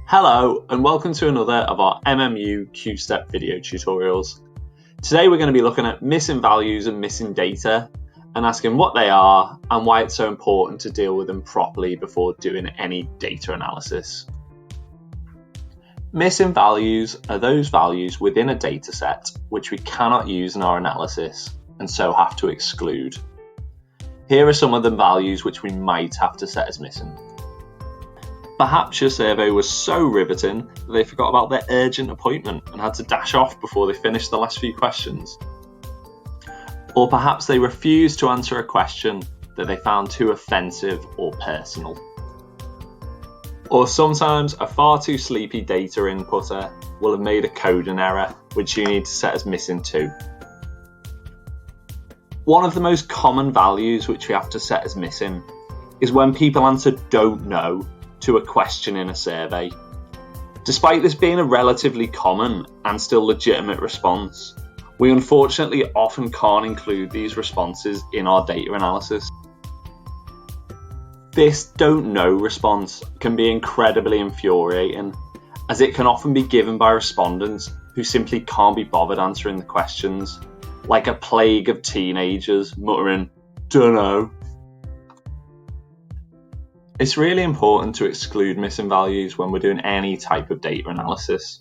Hello and welcome to another of our MMU Q-Step video tutorials. Today we're going to be looking at missing values and missing data and asking what they are and why it's so important to deal with them properly before doing any data analysis. Missing values are those values within a data set which we cannot use in our analysis and so have to exclude. Here are some of the values which we might have to set as missing. Perhaps your survey was so riveting that they forgot about their urgent appointment and had to dash off before they finished the last few questions. Or perhaps they refused to answer a question that they found too offensive or personal. Or sometimes a far too sleepy data inputter will have made a coding error which you need to set as missing too. One of the most common values which we have to set as missing is when people answer "don't know" to a question in a survey. Despite this being a relatively common and still legitimate response, we unfortunately often can't include these responses in our data analysis. This "don't know" response can be incredibly infuriating, as it can often be given by respondents who simply can't be bothered answering the questions, like a plague of teenagers muttering "dunno." It's really important to exclude missing values when we're doing any type of data analysis.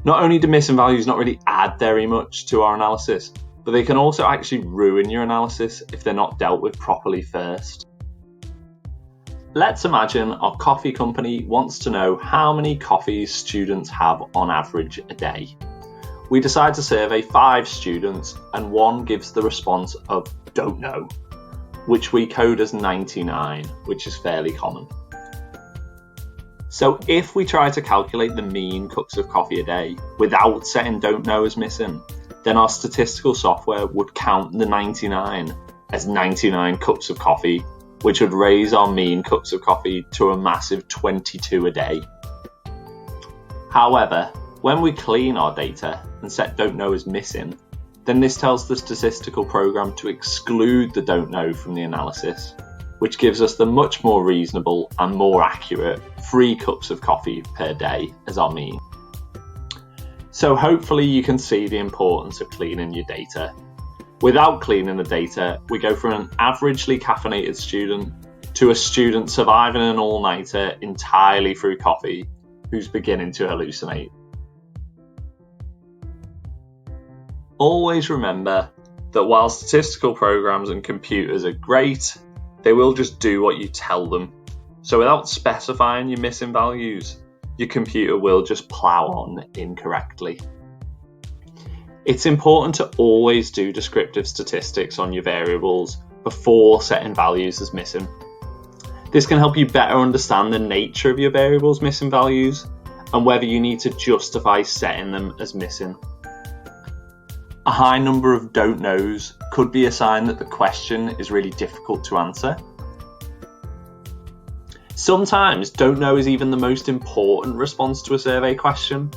Not only do missing values not really add very much to our analysis, but they can also actually ruin your analysis if they're not dealt with properly first. Let's imagine our coffee company wants to know how many coffees students have on average a day. We decide to survey 5 students and one gives the response of "don't know," which we code as 99, which is fairly common. So if we try to calculate the mean cups of coffee a day without setting "don't know" as missing, then our statistical software would count the 99 as 99 cups of coffee, which would raise our mean cups of coffee to a massive 22 a day. However, when we clean our data and set "don't know" as missing, then this tells the statistical program to exclude the "don't know" from the analysis, which gives us the much more reasonable and more accurate 3 cups of coffee per day as our mean. So hopefully you can see the importance of cleaning your data. Without cleaning the data, we go from an averagely caffeinated student to a student surviving an all-nighter entirely through coffee who's beginning to hallucinate. Always remember that while statistical programs and computers are great, they will just do what you tell them. So without specifying your missing values, your computer will just plow on incorrectly. It's important to always do descriptive statistics on your variables before setting values as missing. This can help you better understand the nature of your variables' missing values and whether you need to justify setting them as missing. A high number of "don't knows" could be a sign that the question is really difficult to answer. Sometimes "don't know" is even the most important response to a survey question.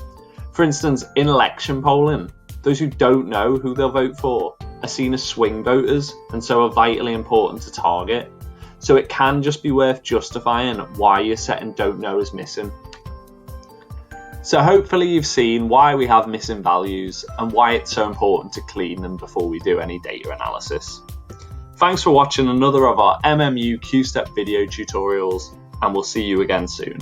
For instance, in election polling, those who don't know who they'll vote for are seen as swing voters and so are vitally important to target. So it can just be worth justifying why you're setting "don't know" as missing. So hopefully you've seen why we have missing values and why it's so important to clean them before we do any data analysis. Thanks for watching another of our MMU Q-Step video tutorials, and we'll see you again soon.